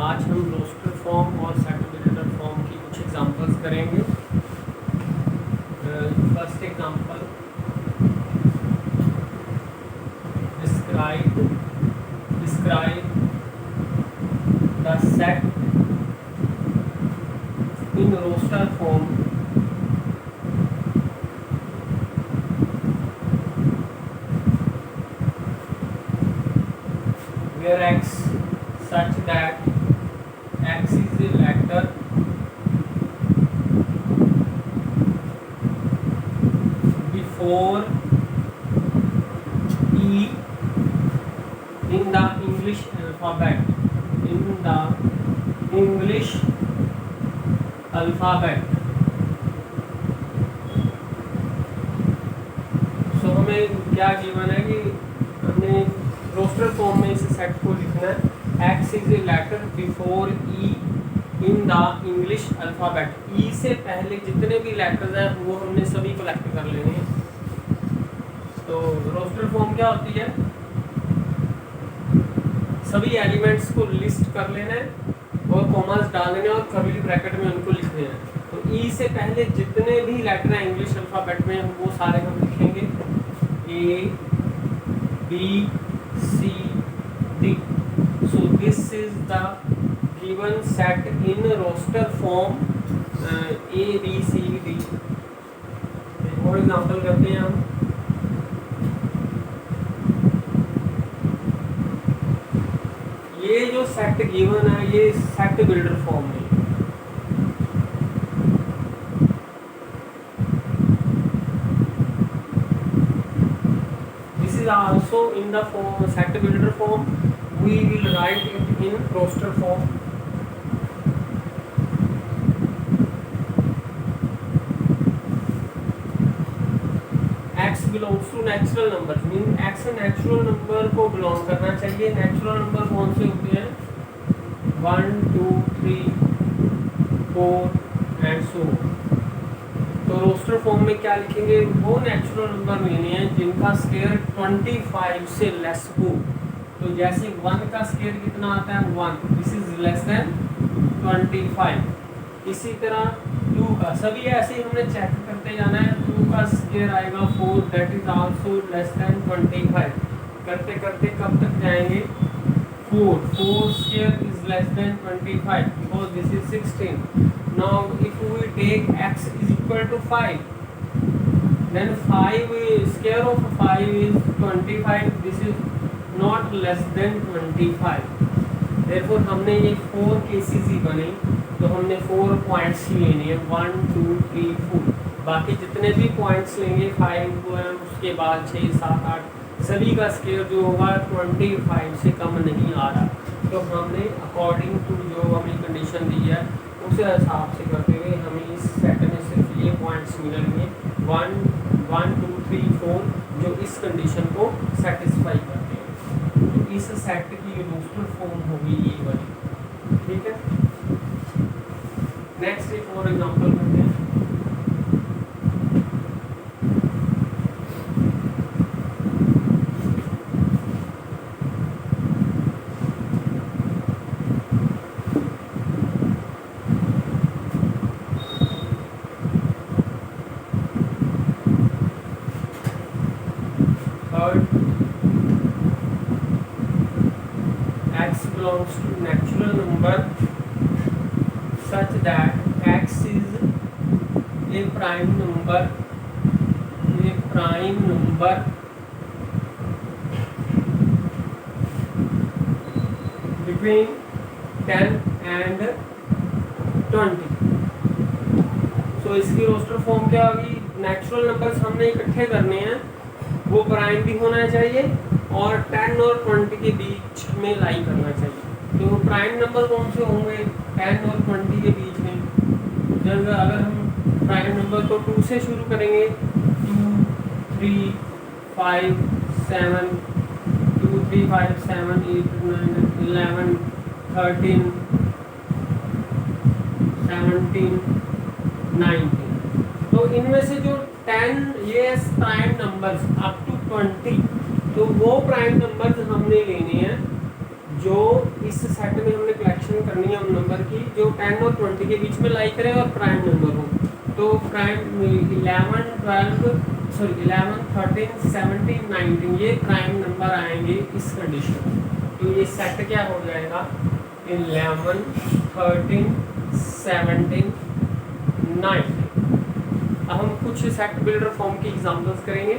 आज हम roster form और सेट बिल्डर फॉर्म की कुछ एग्जांपल्स करेंगे। First example, describe the set in roster form where x such that x is a letter before E in the English alphabet. So हमें क्या given है कि हमने रोस्टर फॉर्म में इस सेट को लिखना है x is a letter before E in the English alphabet. E से पहले जितने भी लेटर्स हैं वो हमने सभी कलेक्ट कर लेने हैं। तो रोस्टर फॉर्म क्या होती है, सभी एलिमेंट्स को लिस्ट कर लेना है और कॉमास डाल देने और कर्ली ब्रैकेट में उनको लिख देना है। तो E से पहले जितने भी लेटर हैं इंग्लिश अल्फ़ाबेट में वो सारे हम लिखेंगे, A B C D. So this is the given set in roster form A B C D. और एग्जांपल करते हैं हम। ये जो सेट गिवन है ये सेट बिल्डर फॉर्म में, this is also in the form set builder form. We will write it in roster form. X belongs to natural numbers, mean X natural number को belong करना चाहिए। Natural number कौन से होते हैं, 1 2 3 4 and so. तो roster form में क्या लिखेंगे, वो नेचुरल नंबर लेने हैं जिनका स्केयर 25 से लेस हो। तो जैसे 1 का स्केयर कितना आता है 1, दिस इज लेस देन 25। इसी तरह 2 का, सभी ऐसे ही हमने चेक करते जाना है। 2 का स्केयर आएगा 4, that is also less than 25। करते करते कब तक जाएंगे 4 square is less than 25 because this is 16। Now if we take x is equal to 5, then 5 square of 5 is 25. This is not less than 25. Therefore हमने ये 4 cases ही बने, तो हमने 4 पॉइंट्स ही लेने हैं, 1 2 3 4। बाकी जितने भी पॉइंट्स लेंगे 5 उसके बाद 6 7 8 सभी का स्केयर जो होगा 25 से कम नहीं आ रहा। तो हमने अकॉर्डिंग टू जो हमें कंडीशन दी है उस हिसाब से करते हुए हमें इस सेट में सिर्फ ये पॉइंट्स मिलेंगे 1 1 2 3 4 जो इस कंडीशन को सेटिस्फाई करते हैं। तो इस सेट की रोस्टर फॉर्म होगी ये वाली, ठीक है। नेक्स्ट एक और एग्जांपल करते हैं। X belongs to natural number such that X is a prime number between 10 and 20। So इसकी रोस्टर फॉर्म क्या होगी, नेचुरल नंबर्स हमने इकट्ठे करने हैं, वो प्राइम भी होना चाहिए और 10 और 20 के बीच में लाई करना चाहिए। तो प्राइम नंबर कौन से होंगे 10 और 20 के बीच में। जब अगर हम प्राइम नंबर को 2 से शुरू करेंगे 2 3 5 7 2 3 5 7 8 9 11 13 17 19। तो इनमें से जो 10 ये प्राइम नंबर्स अप टू 20, तो वो प्राइम नंबर्स हमने लेने हैं जो इस सेट में हमने कलेक्शन कंडीशन करनी है उन नंबर की जो 10 और 20 के बीच में लाई करे और प्राइम नंबर हो। तो प्राइम 11 13 17 19 ये प्राइम नंबर आएंगे इस कंडीशन में। तो ये सेट क्या हो जाएगा 11 13 17 19। अब हम कुछ सेट बिल्डर फॉर्म की एग्जांपल्स करेंगे।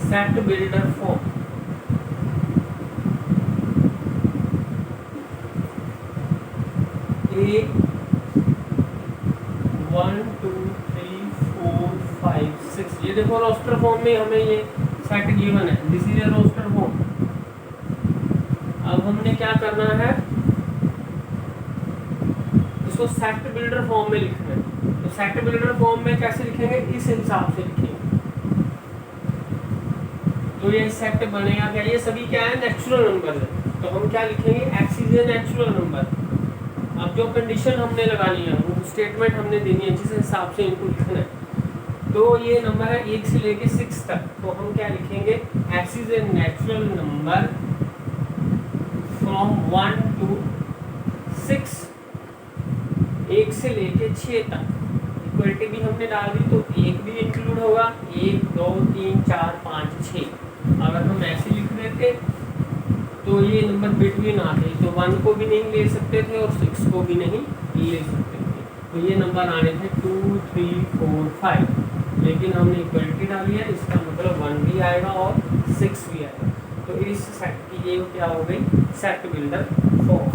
सेट बिल्डर फॉर्म ए 1 2 3 4 5 6। ये देखो रोस्टर फॉर्म में हमें ये सेट गिवन है, this is a roster form. अब हमने क्या करना है, इसको सेट बिल्डर फॉर्म में लिखना है। तो सेट बिल्डर फॉर्म में कैसे लिखेंगे, इस हिसाब से लिखेंगे। तो ये सेट बनेगा क्या, ये सभी क्या है नेचुरल नंबर है। तो हम क्या लिखेंगे, x is a natural number. अब जो कंडीशन हमने लगानी है वो स्टेटमेंट हमने देनी है जिस हिसाब से इनको लिखना है। तो ये नंबर है 1 से लेके 6 तक। तो हम क्या लिखेंगे, x is a natural number from 1 to 6, 1 से लेके 6 तक। इक्वलिटी भी हमने डाल दी तो 1 भी इंक्लूड होगा, 1 2 3 4 5 6। अगर हम ऐसे लिख देते तो ये नंबर बिटवीन आते, तो 1 को भी नहीं ले सकते थे और 6 को भी नहीं ले सकते थे। तो ये नंबर आने थे 2 3 4 5, लेकिन हमने इक्वलिटी डाली है, इसका मतलब 1 भी आएगा और 6 भी आएगा। तो इस सेट की ये क्या हो गई, सेट बिल्डर फॉर्म।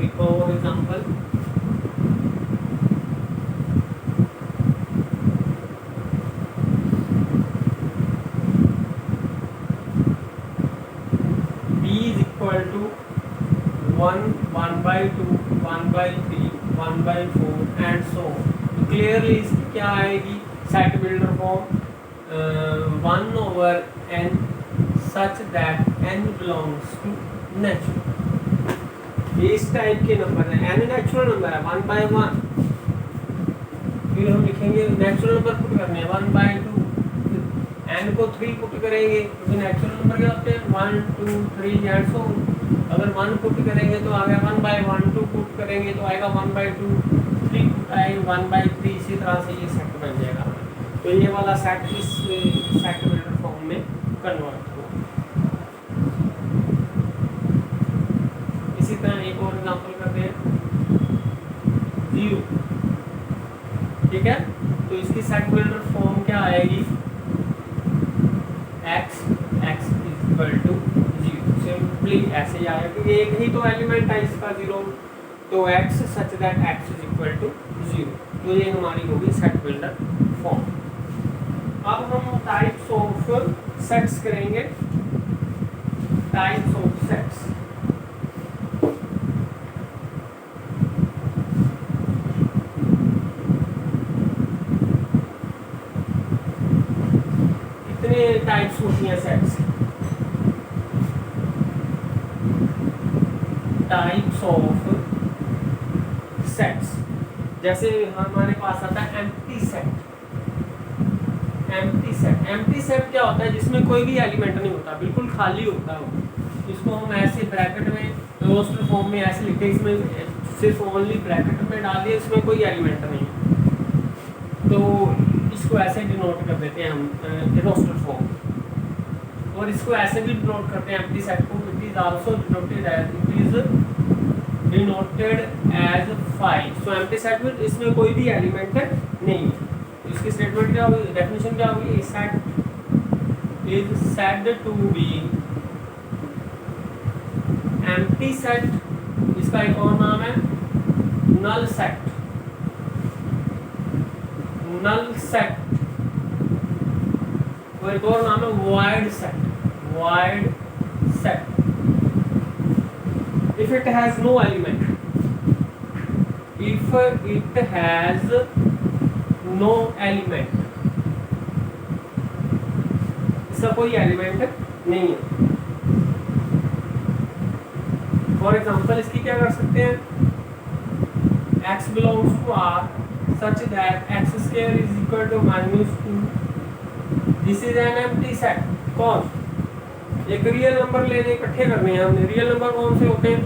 लिखो example, equal to 1 1/2 1/3 1/4 and so. Clearly इसकी क्या आएगी, set builder form 1/n such that n belongs to natural. इस टाइप के नंबर है, n नेचुरल नंबर है 1/1। फिर हम लिखेंगे नेचुरल नंबर पुट करने हैं 1/2, n को 3 पुट करेंगे क्योंकि नेचुरल नंबर क्या होते हैं 1 2 3 एंड सो। अगर 1 पुट करेंगे तो आ गया 1/1, 2 पुट करेंगे तो आएगा 1/2, 3 पुट आएगा 1/3। इसी तरह से ये सेट बन जाएगा। तो ये वाला सेट इस सेट बिल्डर फॉर्म में कन्वर्ट हो। इसी तरह एक और एग्जांपल करते हैं 0, ठीक है। तो इसकी सेट बिल्डर फॉर्म क्या आएगी, x इक्वल टू 0। सिंपली ऐसे ही आएगा क्योंकि एक ही तो एलिमेंट है इसका 0। तो x such that x is equal to 0। तो ये हमारी होगी सेट बिल्डर फॉर्म। अब हम टाइप्स ऑफ सेट्स करेंगे, टाइप्स ऑफ सेट्स। टाइप्स होती हैं सेट्स, टाइप्स ऑफ सेट्स। जैसे हमारे पास आता है एम्प्टी सेट। एम्प्टी सेट क्या होता है, जिसमें कोई भी एलिमेंट नहीं होता, बिल्कुल खाली होता है वो। इसको हम ऐसे ब्रैकेट में रोस्टर फॉर्म में ऐसे लिखते हैं, इसमें सिर्फ ओनली ब्रैकेट में डाल दिए, इसमें कोई एलिमेंट नहीं। तो इसको ऐसे डिनोट कर देते हैं हम रोस्टर फॉर्म। और इसको ऐसे भी डिनोट करते हैं एम्प्टी सेट को, it is also denoted as 5। So empty set में इसमें कोई भी एलिमेंट नहीं है। इसकी स्टेटमेंट क्या होगी, डेफिनेशन क्या होगी, set is said to be empty set. इसका एक और नाम है नल सेट। नल सेट और एक और नाम है void set। void set if it has no element, if it has no element, इसका कोई एलिमेंट नहीं है। फॉर एग्जाम्पल इसकी क्या कर सकते हैं, x belongs to R such that x square is equal to -2. This is an empty set. कौन? एक रियल नंबर लेने इकट्ठे करने हैं हमने. रियल नंबर कौन से होते हैं?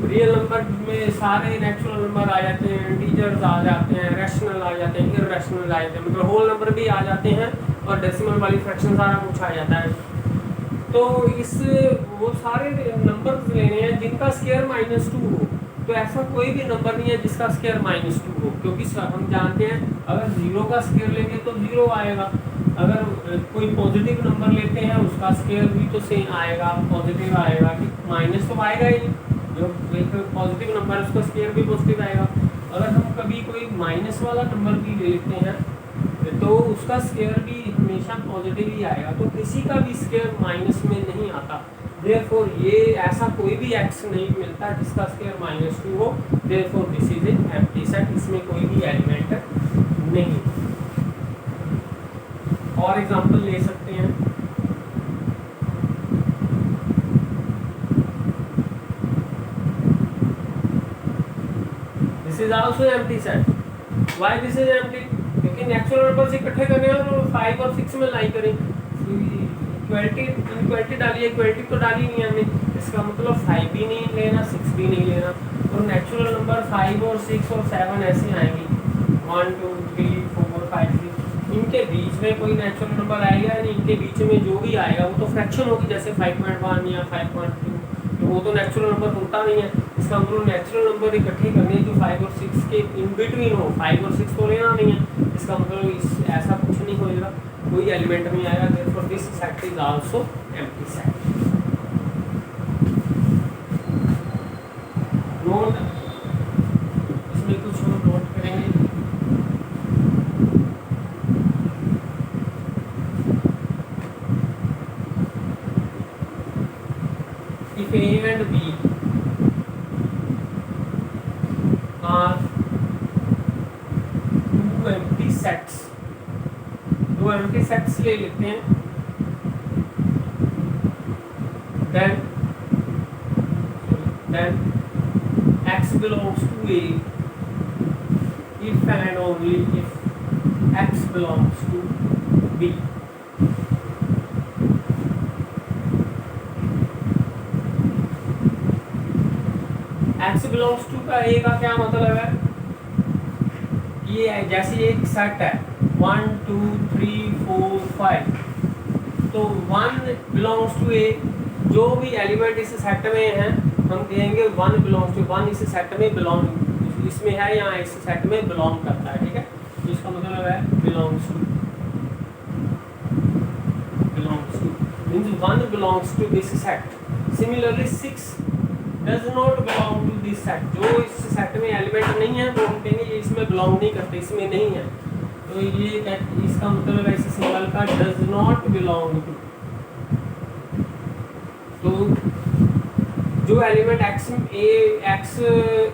रियल नंबर में सारे नेचुरल नंबर आ जाते हैं, इंटीजर्स आ जाते हैं, रैशनल आ जाते हैं, इररेशनल आ जाते हैं, मतलब होल नंबर भी आ जाते हैं और डेसिमल वाली फ्रैक्शन सारा कुछ आ जाता है. तो इस वो सारे नंबर्स लेने हैं जिनका स्क्वायर -2 हो. तो ऐसा कोई भी नंबर नहीं है जिसका स्क्वायर -2 हो, क्योंकि हम जानते हैं अगर 0 का स्क्वायर लेंगे तो 0 आएगा. अगर कोई पॉजिटिव नंबर लेते हैं उसका स्क्वायर भी तो सेम आएगा, पॉजिटिव आएगा, कि माइनस तो आएगा ही. जो एक पॉजिटिव नंबर है उसका स्क्वायर भी पॉजिटिव आएगा. अगर हम कभी कोई माइनस वाला नंबर भी लेते हैं तो उसका स्क्वायर भी हमेशा पॉजिटिव ही आएगा. तो किसी का भी स्क्वायर माइनस में नहीं आता. देयरफॉर ये ऐसा कोई भी एक्स नहीं मिलता जिसका स्क्वायर -2 हो. Therefore this is A empty set. इसमें कोई भी एलिमेंट नहीं. और एग्जांपल ले सकते हैं. This is also empty set. Why this is empty? क्योंकि नेचुरल नंबर्स इकट्ठे करने हैं और 5 और 6 में लाई करें. इक्वलिटी डालिए, इक्वलिटी तो डाली नहीं हमने. इसका मतलब 5 भी नहीं लेना, 6 भी नहीं लेना. और नेचुरल नंबर 5 और 6 और 7 ऐसे आएंगे. 1 2 3 4 5 6. इनके बीच में कोई नेचुरल नंबर आएगा नहीं. इनके बीच में जो भी आएगा वो तो फ्रैक्शन होगी, जैसे 5.1 या 5.2. तो वो तो नेचुरल नंबर होता नहीं है. इसका मतलब नेचुरल नंबर इकट्ठे करने जो 5 और 6 के इन बिटवीन हो. 5 और 6 तो लेना नहीं है. इसका मतलब ऐसा कुछ नहीं होएगा, कोई एलिमेंट नहीं आएगा. Therefore this set is also empty set. Note, इसमें कुछ और नोट करेंगे. If A and B are two empty sets, दो empty sets ले लेते हैं, then x belongs to A if and only if x belongs to B. x belongs to का A का क्या मतलब है? ये जैसे एक सेट है 1 2 3 4 5. तो 1 बिलोंग्स टू ए. जो भी एलिमेंट इस सेट में है हम कहेंगे 1 बिलोंग्स टू. 1 इस सेट में बिलोंग इसमें है या इस सेट में बिलोंग करता है. ठीक है, तो इसका मतलब है belongs to. Belongs to means 1 belongs to this set. Similarly 6 does not belong to this set. जो इस सेट में एलिमेंट नहीं है तो हम कहेंगे ये इसमें बिलोंग नहीं करते, इसमें नहीं है. तो ये इसका मतलब है इस सिंबल का does not belong to. तो जो एलिमेंट x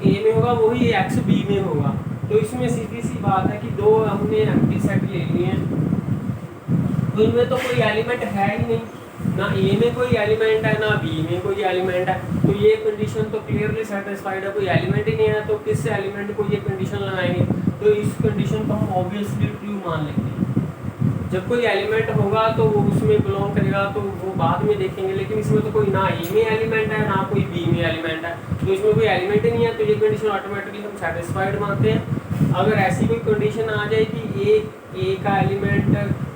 a में होगा वही x b में होगा. तो इसमें सीधी सी बात है कि दो हमने एम्प्टी सेट ले लिए हैं तो इनमें तो कोई एलिमेंट है ही नहीं. ना ए में कोई एलिमेंट है ना बी में कोई एलिमेंट है. तो ये कंडीशन तो क्लियरली सेटिस्फाइड है. कोई एलिमेंट ही नहीं है तो किस एलिमेंट को ये कंडीशन लगाएंगे? तो इस कंडीशन को हम ऑब्वियसली ट्रू मान लेंगे. जब कोई एलिमेंट होगा तो वो उसमें बिलोंग करेगा तो वो बाद में देखेंगे. लेकिन इसमें तो कोई ना ए में एलिमेंट है ना कोई बी में एलिमेंट है. तो इसमें कोई एलिमेंट ही नहीं है तो ये कंडीशन ऑटोमेटिकली हम सेटिस्फाइड मानते हैं. अगर ऐसी कोई कंडीशन आ जाए कि ए का एलिमेंट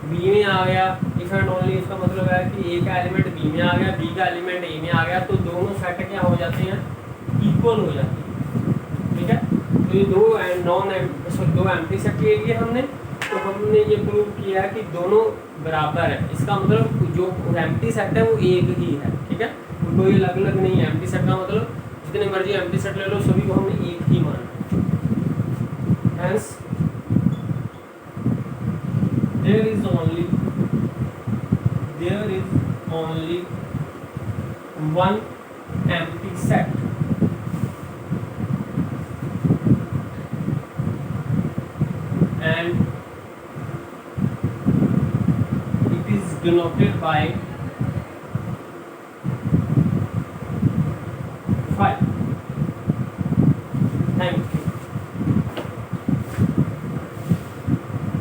बी में आ गया इफ एंड ओनली, इसका मतलब है कि ए का एलिमेंट बी में आ गया, बी का एलिमेंट ए में आ गया, तो दोनों सेट क्या हो जाते हैं? इक्वल हो जाते हैं. ठीक है, तो ये दो एम्प्टी सेट ले लिए हमने. तो हमने ये प्रूव किया कि दोनों बराबर है. इसका मतलब जो एम्प्टी सेट है वो एक ही है. ठीक है, कोई अलग अलग नहीं है. एम्प्टी सेट का मतलब जितने मर्जी एम्प्टी सेट ले लो सभी को हमने एक ही माना. Hence there is only one empty set. And it is denoted by